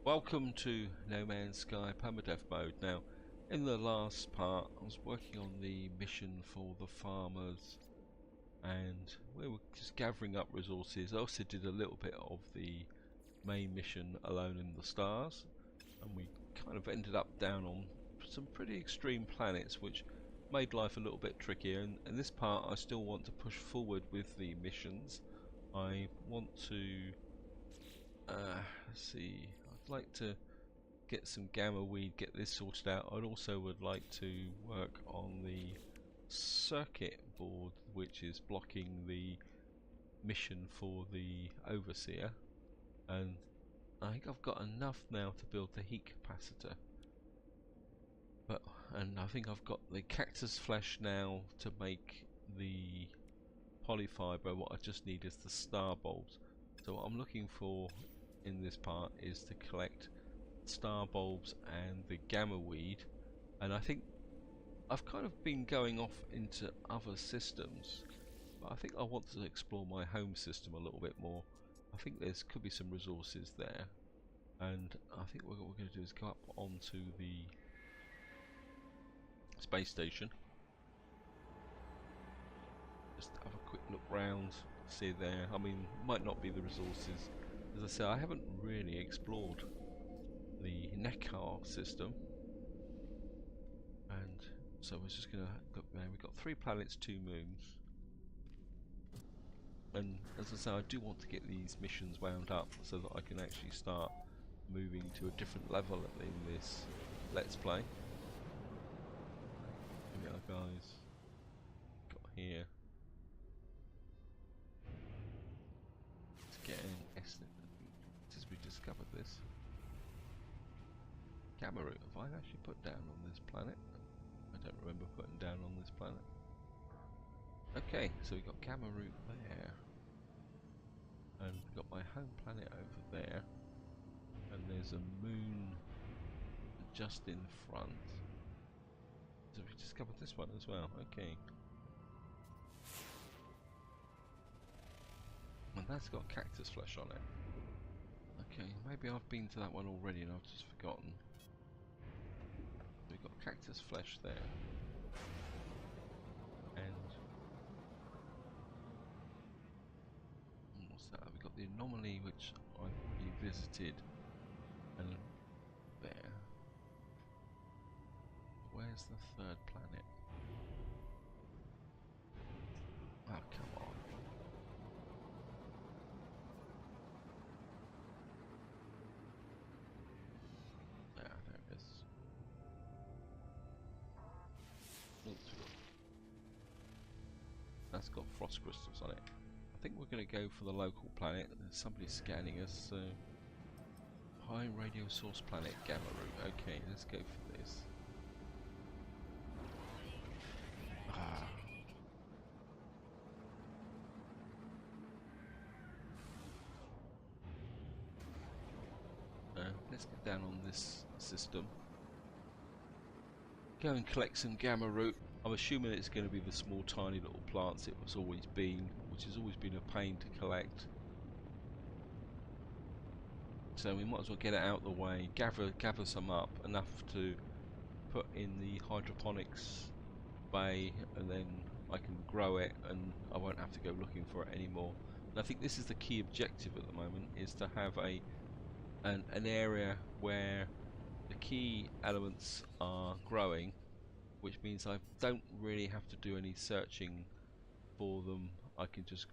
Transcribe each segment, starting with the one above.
Welcome to No Man's Sky Permadeath mode. Now, in the last part, I was working on the mission for the farmers, and we were just gathering up resources. I also did a little bit of the main mission, Alone in the Stars, and we kind of ended up down on some pretty extreme planets, which made life a little bit trickier. And in this part, I still want to push forward with the missions. I want to let's see, I'd like to get some gamma weed, get this sorted out. I'd also would like to work on the circuit board which is blocking the mission for the overseer, and I think I've got enough now to build the heat capacitor. And I think I've got the cactus flesh now to make the polyfiber. What I just need is the star bulbs. So what I'm looking for in this part is to collect star bulbs and the gamma weed, and I think I've kind of been going off into other systems, but I think I want to explore my home system a little bit more. I think could be some resources there, and I think what we're going to do is go up onto the space station, just have a quick look round, see there. I mean, might not be the resources. As I said, I haven't really explored the Neckar system, and so we're just going to look there. We've got 3 planets, 2 moons, and as I say, I do want to get these missions wound up so that I can actually start moving to a different level in this Let's Play. Here we are, guys. Got here. Let's get an estimate. As we discovered this gamma root, have I actually put down on this planet? I don't remember putting down on this planet. Okay, so we've got gamma root there, and we've got my home planet over there, and there's a moon just in front. So we discovered this one as well. Okay, and that's got cactus flesh on it. Okay, maybe I've been to that one already and I've just forgotten. We've got cactus flesh there, and what's that? We've got the anomaly which I've revisited, and there. Where's the 3rd planet? Oh, come on. There it is. That's got frost crystals on it. I think we're going to go for the local planet. There's somebody scanning us, so high radio source planet, gamma root. Okay, let's go for this. Let's get down on this system. Go and collect some gamma root. I'm assuming it's going to be the small tiny little plants it was always been, which has always been a pain to collect. So we might as well get it out of the way, gather some up, enough to put in the hydroponics bay, and then I can grow it and I won't have to go looking for it anymore. And I think this is the key objective at the moment, is to have an area where the key elements are growing, which means I don't really have to do any searching for them. I can just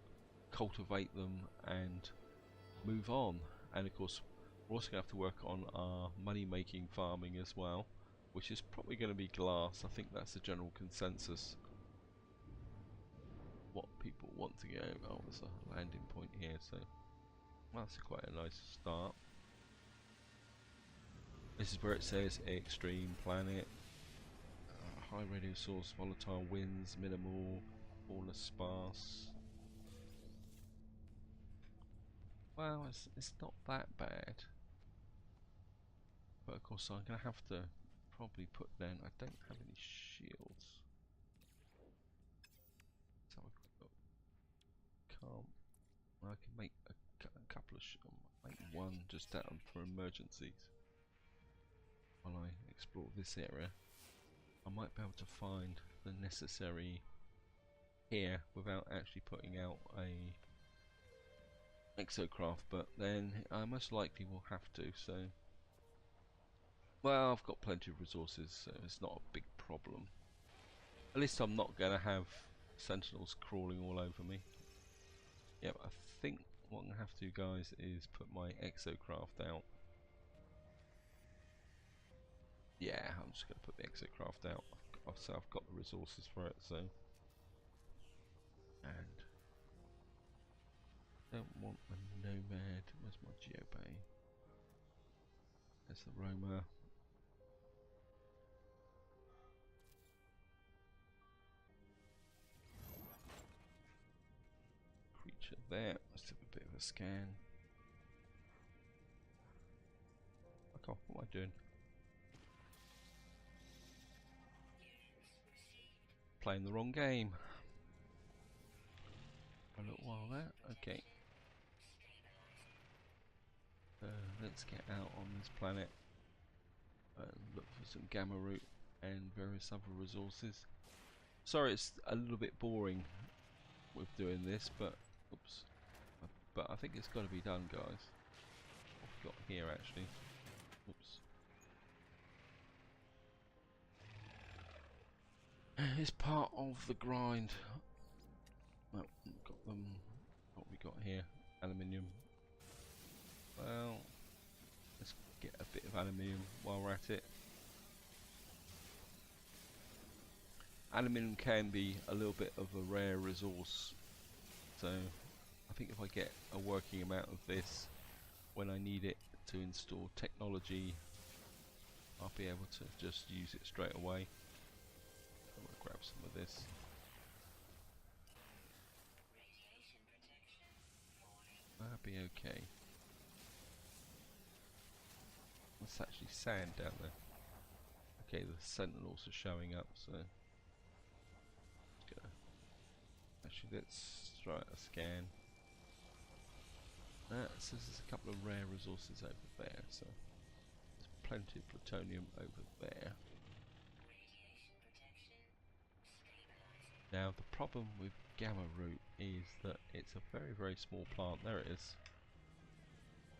cultivate them and move on. And of course we're also going to have to work on our money making farming as well, which is probably going to be glass. I think that's the general consensus, what people want to go. Oh, there's a landing point here, so that's quite a nice start. This is where it says extreme planet, high radio source, volatile winds, minimal, fauna sparse. Well, it's not that bad, but of course I'm going to have to probably put down. I don't have any shields. Let's have a quick look. Can't. I can make a couple of make one just down for emergencies. While I explore this area, I might be able to find the necessary here without actually putting out a exocraft, but then I most likely will have to, so well, I've got plenty of resources, so it's not a big problem. At least I'm not going to have Sentinels crawling all over me. Yep, I think what I'm going to have to do, guys, is put my exocraft out. Yeah, I'm just going to put the exocraft out. I've got the resources for it, so. And don't want a nomad. Where's my geobay? There's the roamer. Creature there. Let's have a bit of a scan. Okay, what am I doing? Playing the wrong game. A little while there. Okay. Let's get out on this planet and look for some gamma root and various other resources. Sorry, it's a little bit boring with doing this, but oops. But I think it's got to be done, guys. What have we got here, actually? Oops. It's part of the grind. Oh, got them. What we got here? Aluminium. Well, let's get a bit of aluminium while we're at it. Aluminium can be a little bit of a rare resource, so I think if I get a working amount of this when I need it to install technology, I'll be able to just use it straight away. I'm going to grab some of this. That'll be okay. That's actually sand down there. Okay, the Sentinels are showing up, so actually let's try a scan. So there's a couple of rare resources over there, so there's plenty of plutonium over there. Now the problem with gamma root is that it's a very, very small plant. There it is.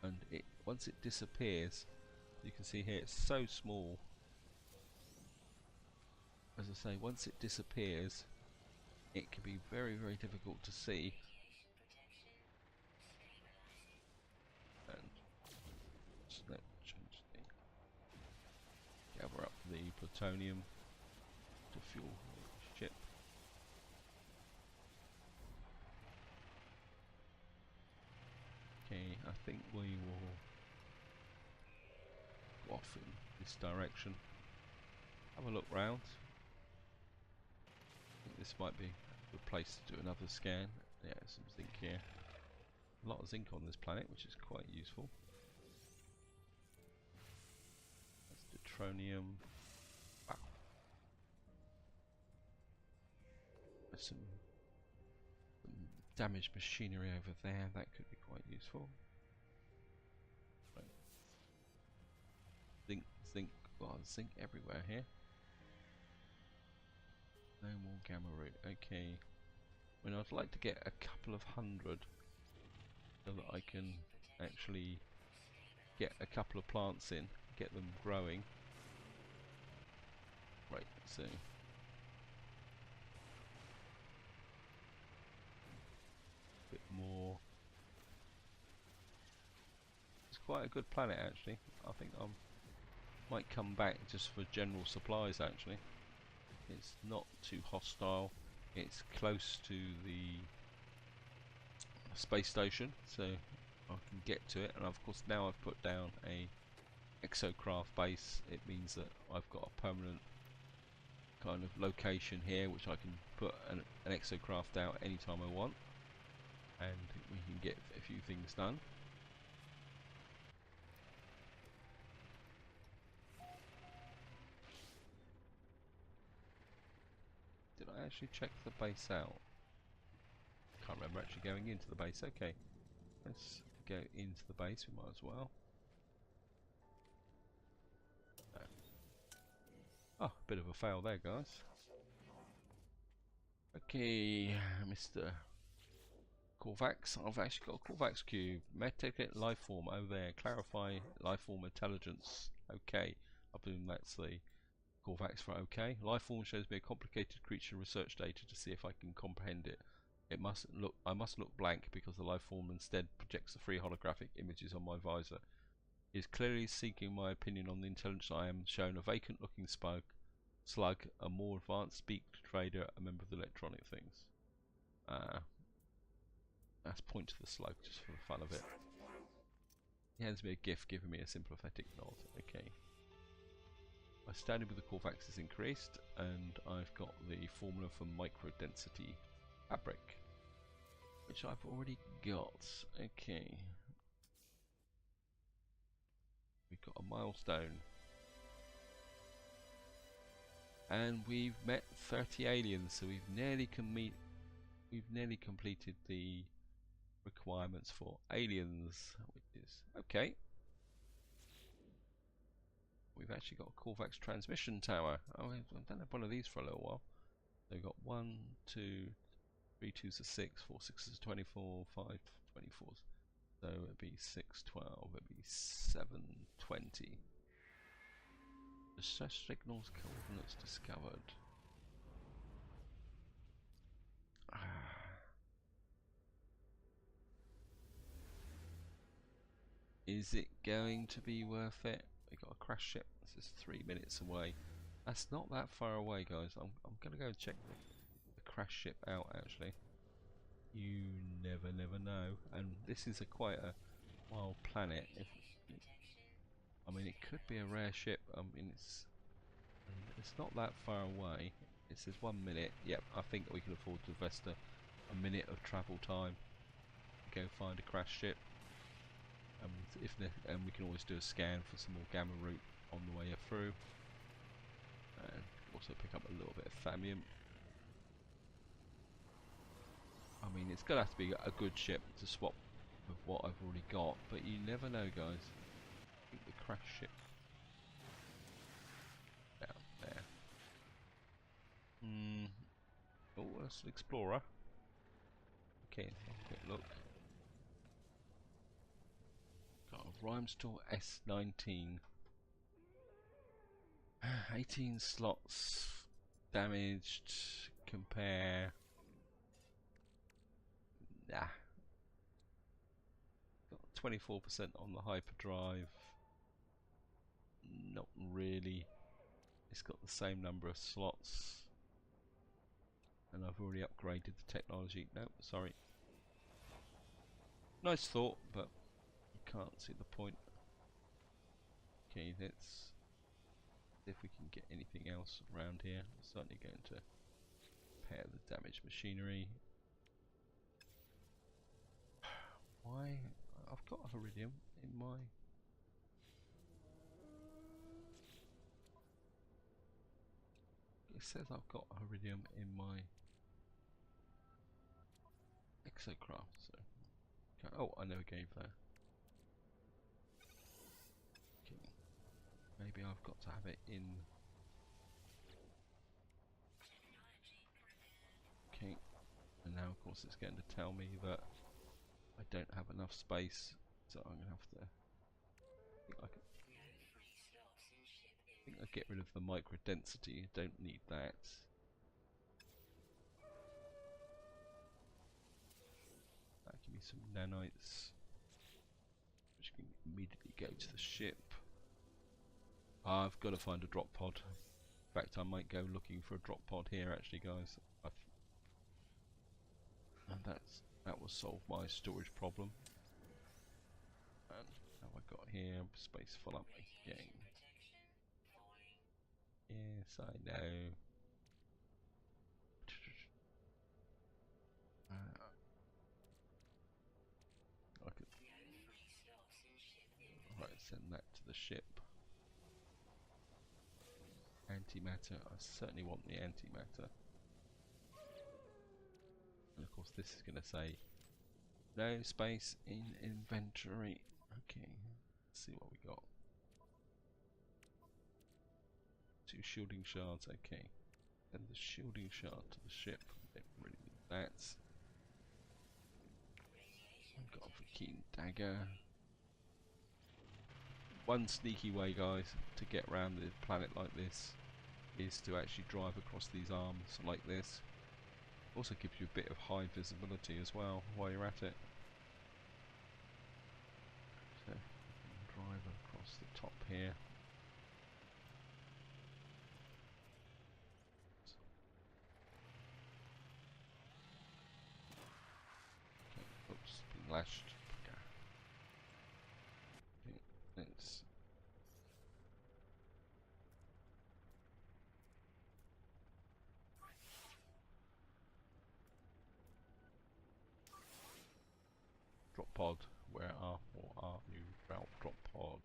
And once it disappears, you can see here it's so small. As I say, once it disappears, it can be very, very difficult to see. And let's change the gather up the plutonium to fuel the ship. Okay, I think we will go off in this direction. Have a look round. I think this might be the place to do another scan. Yeah, some zinc here. A lot of zinc on this planet, which is quite useful. That's deuteronium. Wow. There's some damaged machinery over there. That could be quite useful. Right. Zinc. Well, zinc everywhere here. No more gamma root. Okay. I mean, I'd like to get a couple of hundred so that I can actually get a couple of plants in, get them growing. Right, so bit more. It's quite a good planet actually. I think I might come back just for general supplies actually. It's not too hostile. It's close to the space station, so I can get to it. And of course now I've put down a exocraft base. It means that I've got a permanent kind of location here which I can put an exocraft out anytime I want, and we can get a few things done. Did I actually check the base out? Can't remember actually going into the base. Okay, let's go into the base, we might as well. Oh, bit of a fail there, guys. Okay, Mr. Corvax. I've actually got a Corvax cube. Metacate lifeform over there. Clarify lifeform intelligence. Okay. I presume that's the Corvax for okay. Lifeform shows me a complicated creature research data to see if I can comprehend it. I must look blank because the lifeform instead projects the three holographic images on my visor. It is clearly seeking my opinion on the intelligence I am shown a vacant looking slug, a more advanced beaked trader, a member of the electronic things. Let's point to the slug just for the fun of it. He hands me a gift giving me a sympathetic nod. Okay. My standing with the Corvax is increased and I've got the formula for microdensity fabric, which I've already got. Okay. We've got a milestone. And we've met 30 aliens, so we've nearly completed the requirements for aliens, which is okay. We've actually got a Corvax transmission tower. Oh, I don't have one of these for a little while. So we've got 1, 2, 3 2s are 6, 4 6s are 24, 5 24s. So it'd be 6 12, it'd be 7 20. The signals coordinates discovered. Is it going to be worth it? We got a crash ship. This is 3 minutes away. That's not that far away, guys. I'm gonna go check the crash ship out. Actually, you never know. And this is quite a wild planet. I mean, it could be a rare ship. I mean, it's not that far away. It says 1 minute. Yep, I think we can afford to invest a minute of travel time. Go find a crash ship. And we can always do a scan for some more gamma root on the way through, and also pick up a little bit of thallium. I mean, it's gonna have to be a good ship to swap with what I've already got, but you never know, guys. I think the crash ship down there. Oh, that's an explorer. Okay, have a quick look. Got a Rhymestor S19. 18 slots damaged. Compare. Nah. Got 24% on the hyperdrive. Not really. It's got the same number of slots. And I've already upgraded the technology. No, sorry. Nice thought, but you can't see the point. Okay, let's see if we can get anything else around here. I'm certainly going to repair the damaged machinery. Why? I've got iridium in my... It says I've got iridium in my exocraft, so... Okay. Oh, I never gave that. Okay. Maybe I've got to have it in... Okay. And now of course it's going to tell me that I don't have enough space, so I'm going to have to... I think I'll get rid of the microdensity. Don't need that. That give me some nanites, which can immediately go to the ship. I've got to find a drop pod. In fact, I might go looking for a drop pod here, actually, guys. And that will solve my storage problem. And how have I got here? Space full up again. Yes, I know. I could... Right, send that to the ship. Antimatter. I certainly want the antimatter. And of course, this is going to say no space in inventory. Okay, let's see what we got. 2 shielding shards, okay. And the shielding shard to the ship. Don't really need that. I've got a keen dagger. One sneaky way, guys, to get around the planet like this is to actually drive across these arms like this. Also gives you a bit of high visibility as well while you're at it. So you can drive across the top here. Okay, oops, been lashed. Okay, let's drop pod. Where are you? Route drop pod.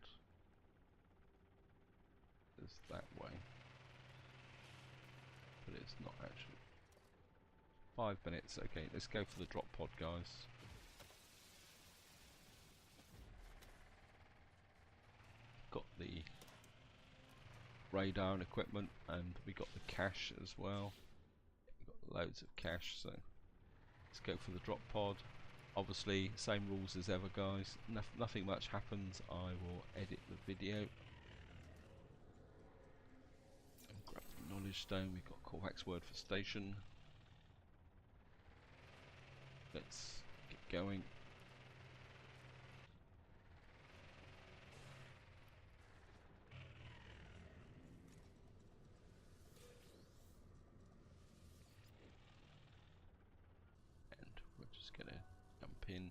Is that way, but it's not actually. 5 minutes. Okay, let's go for the drop pod, guys. Got the radar and equipment, and we got the cache as well. We got loads of cache, so let's go for the drop pod. Obviously, same rules as ever, guys. Nothing much happens. I will edit the video. And grab the knowledge stone. We've got Corvax word for station. Let's get going. And we're just gonna jump in.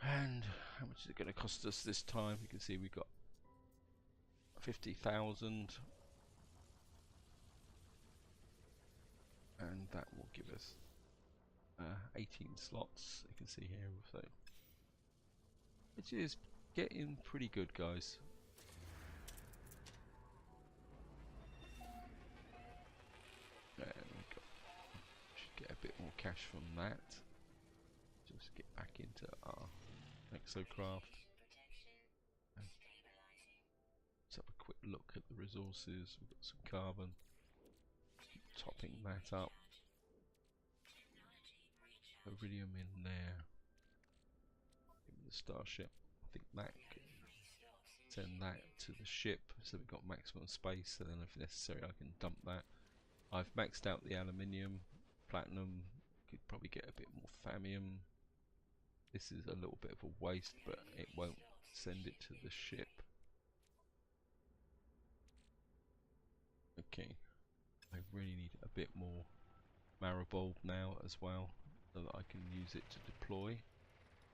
And how much is it going to cost us this time? You can see we got 50,000, and that will give us 18 slots. You can see here, so which is getting pretty good, guys. And should get a bit more cash from that. Just get back into our exocraft. Let's have a quick look at the resources. We've got some carbon. Keep topping that up. Iridium in there. Give me the starship. I think that can send that to the ship, so we've got maximum space, and then if necessary I can dump that. I've maxed out the aluminium, platinum, could probably get a bit more fammium. This is a little bit of a waste, but it won't send it to the ship. Okay, I really need a bit more marrow now as well, so that I can use it to deploy.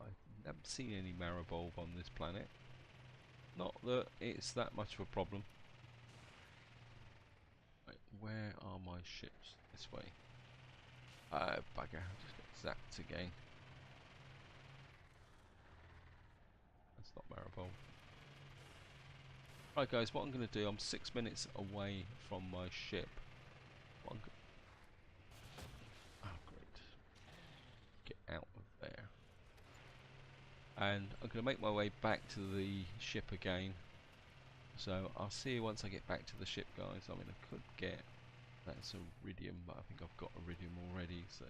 I haven't seen any marrow on this planet. Not that it's that much of a problem. Right, where are my ships? This way. Bugger, just got zapped again. That's not marrow. Right guys, what I'm going to do, I'm 6 minutes away from my ship. Oh great. Get out of there. And I'm going to make my way back to the ship again. So I'll see you once I get back to the ship, guys. I mean, I could get that's iridium, but I think I've got iridium already, so.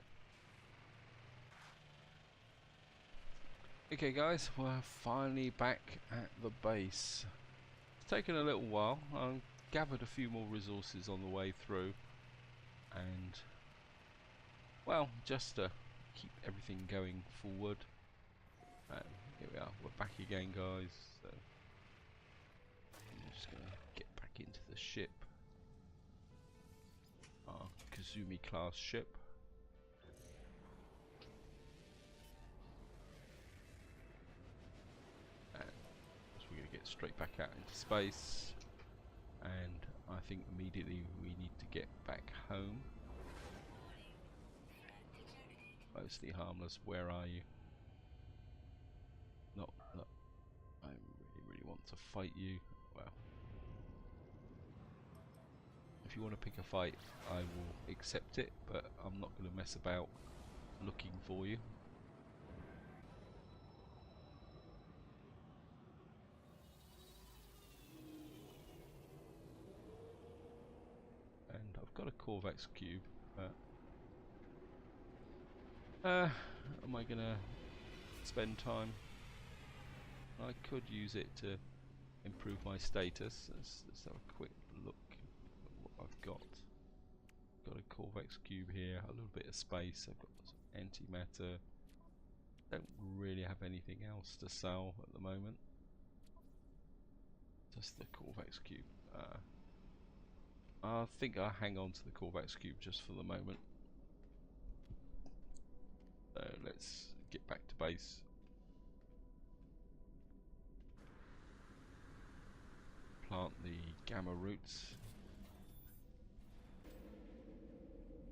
Okay guys, we're finally back at the base. It's taken a little while. I've gathered a few more resources on the way through, and well, just to keep everything going forward. And here we are, we're back again, guys. So I'm just gonna get back into the ship, our Kazumi class ship. And we're going to get straight back out into space, and I think immediately we need to get back home. Mostly harmless, where are you? Not I really want to fight you. Well, if you want to pick a fight, I will accept it, but I'm not going to mess about looking for you. Corvex cube, but am I gonna spend time? I could use it to improve my status. Let's have a quick look at what I've got. Got a Corvex cube here, a little bit of space. I've got some antimatter. Don't really have anything else to sell at the moment. Just the Corvex cube. I think I'll hang on to the Corvex cube just for the moment. So let's get back to base. Plant the gamma roots.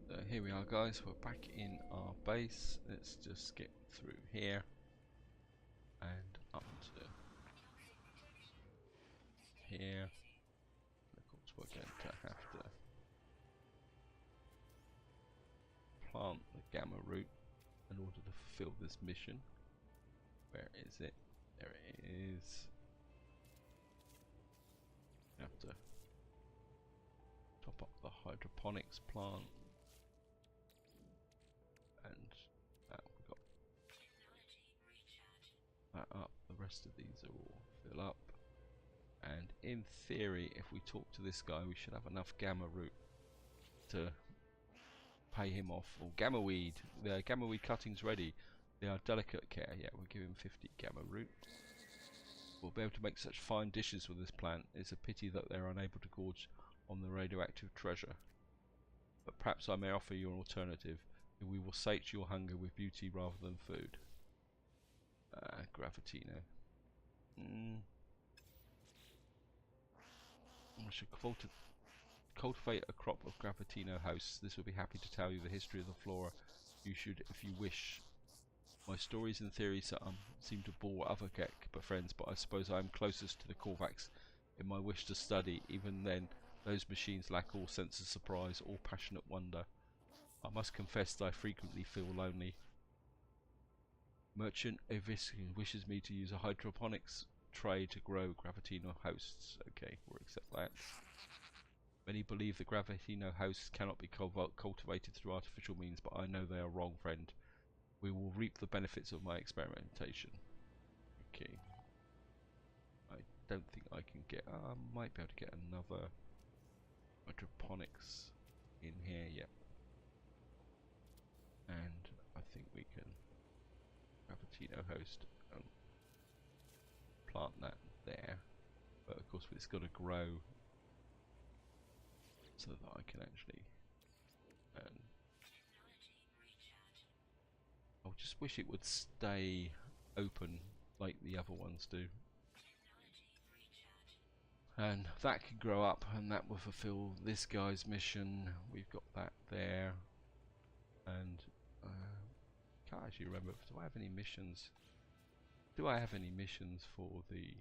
So here we are, guys. We're back in our base. Let's just get through here and up to here. Of course, we're going to have to plant the gamma root in order to fulfill this mission. Where is it? There it is. We have to top up the hydroponics plant, and we've got that up. The rest of these are all fill up, and in theory, if we talk to this guy, we should have enough gamma root to pay him off. Or gamma weed. The gamma weed cuttings ready. They are delicate care. Yeah, we'll give him 50 gamma root. We'll be able to make such fine dishes with this plant. It's a pity that they're unable to gorge on the radioactive treasure. But perhaps I may offer you an alternative. We will sate your hunger with beauty rather than food. Gravitino. I should cultivate a crop of Gravitino hosts. This will be happy to tell you the history of the flora. You should, if you wish. My stories and theories seem to bore other Gek friends, but I suppose I am closest to the Korvax in my wish to study. Even then, those machines lack all sense of surprise, all passionate wonder. I must confess that I frequently feel lonely. Merchant Eviskin wishes me to use a hydroponics tray to grow Gravitino hosts. Okay, we'll accept that. Many believe the Gravitino hosts cannot be cultivated through artificial means, but I know they are wrong, friend. We will reap the benefits of my experimentation. Okay. I don't think I can get... I might be able to get another hydroponics in here, yep. And I think we can Gravitino host and plant that there. But of course it's got to grow so that I can actually... I just wish it would stay open like the other ones do. And that can grow up and that will fulfill this guy's mission. We've got that there. And can't actually remember, do I have any missions? Do I have any missions for the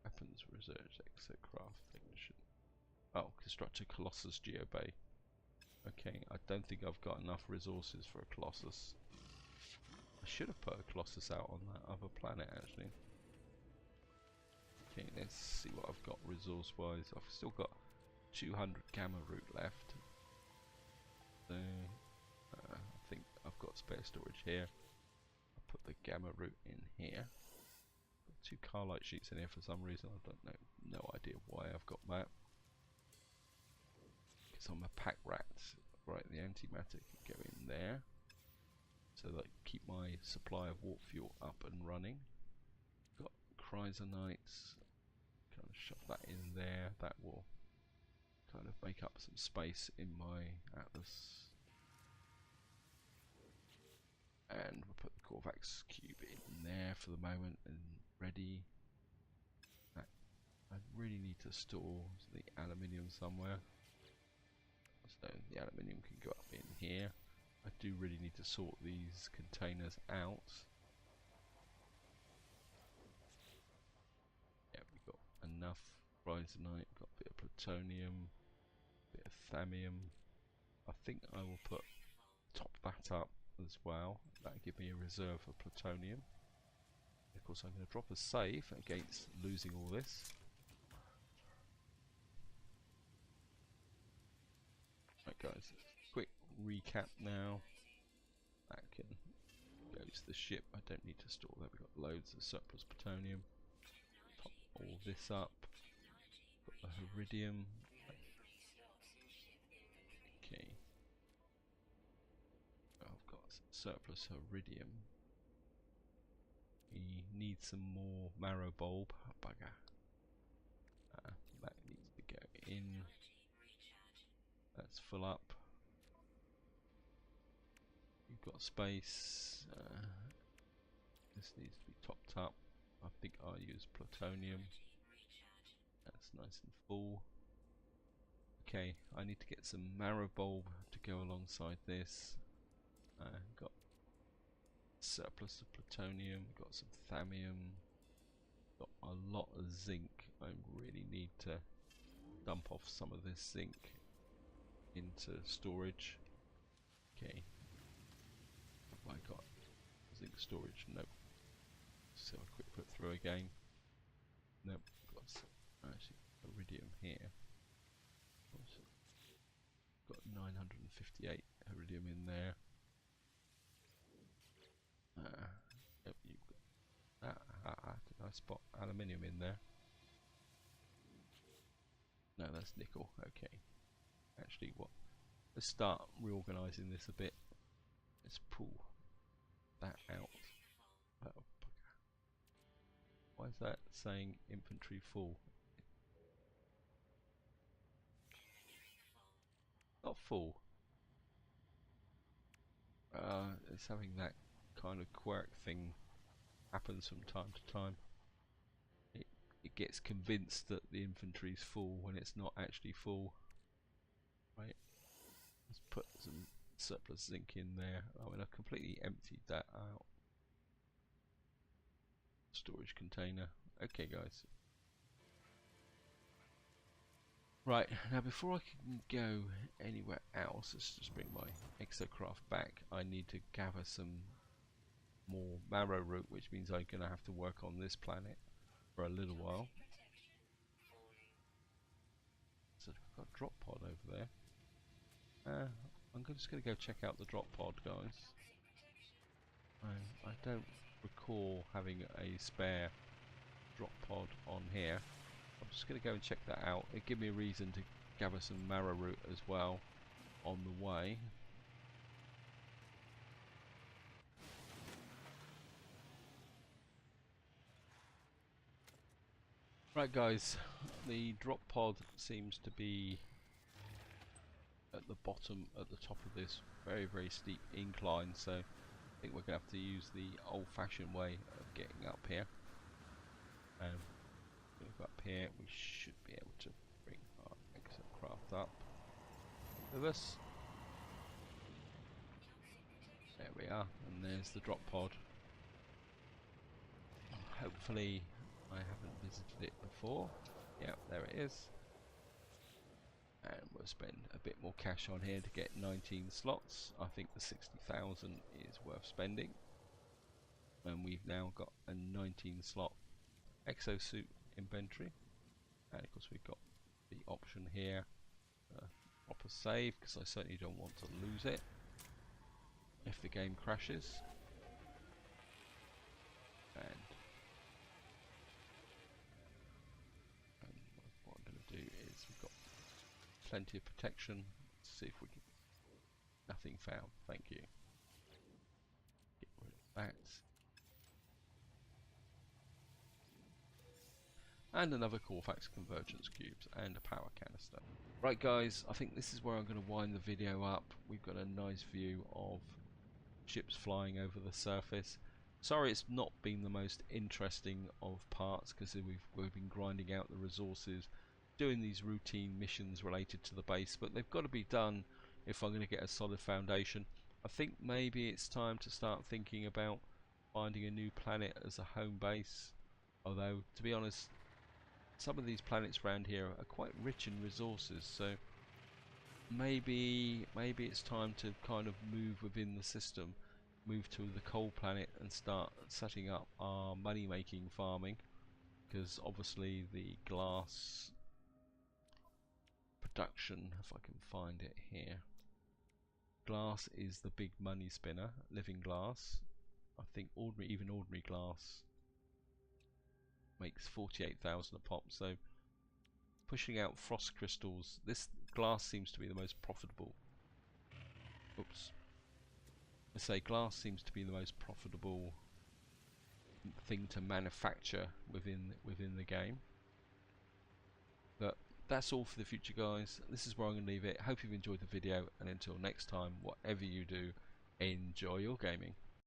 weapons research exocraft technician? Oh, construct a Colossus geobay. Okay, I don't think I've got enough resources for a Colossus. I should have put a Colossus out on that other planet actually. Okay, let's see what I've got resource wise. I've still got 200 gamma root left. So I think I've got spare storage here. I'll put the gamma root in here. Got 2 Carlite sheets in here for some reason. I don't know, no idea why I've got that. I'm a pack rat. Right, the antimatter can go in there so that I keep my supply of warp fuel up and running. Got chrysonites, kind of shove that in there. That will kind of make up some space in my atlas. And we'll put the Korvax cube in there for the moment and ready. I really need to store the aluminium somewhere. So the aluminium can go up in here. I do really need to sort these containers out. Yeah, we've got enough chrysonite, got a bit of plutonium, a bit of thammium. I think I will top that up as well. That'll give me a reserve of plutonium. Of course I'm going to drop a save against losing all this. guys, quick recap now. That can go to the ship. I don't need to store that. We've got loads of surplus plutonium. Top all this up. Got the iridium. Okay. I've got surplus iridium. We need some more marrow bulb. Oh, bugger. That needs to go in. That's full up. You've got space. This needs to be topped up. I think I'll use plutonium. That's nice and full. Okay, I need to get some marrow bulb to go alongside this. Got surplus of plutonium, got some thallium, got a lot of zinc. I really need to dump off some of this zinc into storage. Okay, have I got zinc storage? Nope. So a quick put through again. Nope. Got some, actually iridium here. Got 958 iridium in there. Yep, you've got that. Did I spot aluminium in there? No, that's nickel. Okay. Actually, what? Let's start reorganising this a bit. Let's pull that out. Oh, bugger. Why is that saying infantry full? Not full. It's having that kind of quirk thing happens from time to time. It gets convinced that the infantry's full when it's not actually full. Right. Let's put some surplus zinc in there. I mean, I've completely emptied that out. Storage container. Okay, guys. Right, now before I can go anywhere else, let's just bring my exocraft back. I need to gather some more marrow root, which means I'm going to have to work on this planet for a little while. So I've got a drop pod over there. I'm just going to go check out the drop pod, guys. I don't recall having a spare drop pod on here. I'm just going to go and check that out. It give me a reason to gather some marrow root as well on the way. Right, guys, the drop pod seems to be at the bottom, at the top of this very, very steep incline, so I think we're going to have to use the old-fashioned way of getting up here. Go up here, we should be able to bring our exocraft up with us. There we are, and there's the drop pod. Hopefully I haven't visited it before. Yep, there it is. And we'll spend a bit more cash on here to get 19 slots. I think the 60,000 is worth spending. And we've now got a 19 slot exosuit inventory. And of course we've got the option here, proper save, because I certainly don't want to lose it if the game crashes. And what I'm going to do is we've got plenty of protection. Let's see if we can. Nothing found. Thank you. Get rid of that. And another Corfax convergence cubes and a power canister. Right, guys, I think this is where I'm going to wind the video up. We've got a nice view of ships flying over the surface. Sorry it's not been the most interesting of parts, because we've been grinding out the resources, doing these routine missions related to the base, but they've got to be done if I'm going to get a solid foundation. I think maybe it's time to start thinking about finding a new planet as a home base, although to be honest, some of these planets around here are quite rich in resources, so maybe it's time to kind of move within the system, move to the coal planet and start setting up our money making farming, because obviously the glass production, if I can find it here, Glass is the big money spinner. Living glass, I think even ordinary glass makes 48,000 a pop. So pushing out frost crystals, this glass seems to be the most profitable. Oops. I say glass seems to be the most profitable thing to manufacture within the game. But that's all for the future, guys. This is where I'm going to leave it. Hope you've enjoyed the video, and until next time, whatever you do, enjoy your gaming.